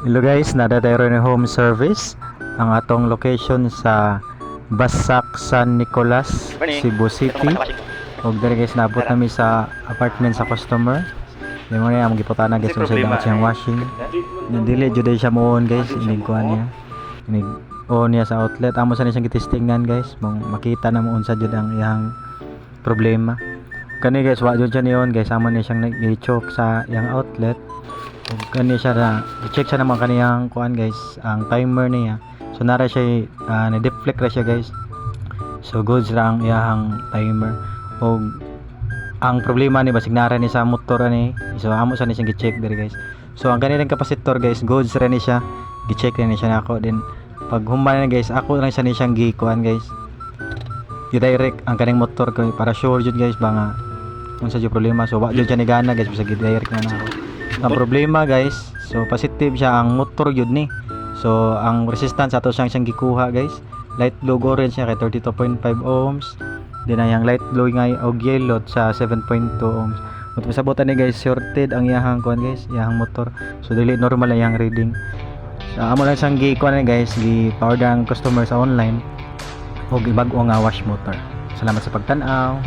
Hello guys, nadadayro ni home service ang atong location sa Basak, San Nicolas, Cebu City. Og diri guys, nabot nami sa apartment sa customer. Di mo niya magiputan na guys, sa dapat siyang washing. Dili jud siya moon guys, inig kuan niya. Inig on niya sa outlet. Amo sa ni siyang gitistingan guys, mong makita na mo unsa jud ang iyang problema. Kani guys, wa jud siya niyon guys, amo ni siyang nag-choke sa iyang outlet. Ug kani siya na i-check siya naman kaniyang kuan guys, ang timer niya. So nara siya na-deflect ra siya guys. So goods ra ang iyang timer. Og ang problema ni basig nara ni sa motor ani. So amo sa ni siyang gi-check diri guys. So ang kanilang kapasitor guys, goods ra ni siya. Gi-check ra ni siya nako din. Pag human na guys, ako lang siya ni siyang gi-kuan guys. I-direct ang kaning motor ko para sure jud guys ba nga unsa jud problema. So wa jud siya ni gana guys, bisag i-direct na nako. Ang problema guys, so positive siya ang motor yun ni. So ang resistance ato siyang gikuha guys, light blue orange siya kay 32.5 ohms. Then ang light blue nga og yellow sa 7.2 ohms. Kung pasabutan ni guys, shorted ang iyang kuan guys, iyang motor. So dili normal ang iyang reading. So amo lang siyang gikuan ni guys, gi-power ang customer sa online og ibag-o nga wash motor. Salamat sa pagtan-aw.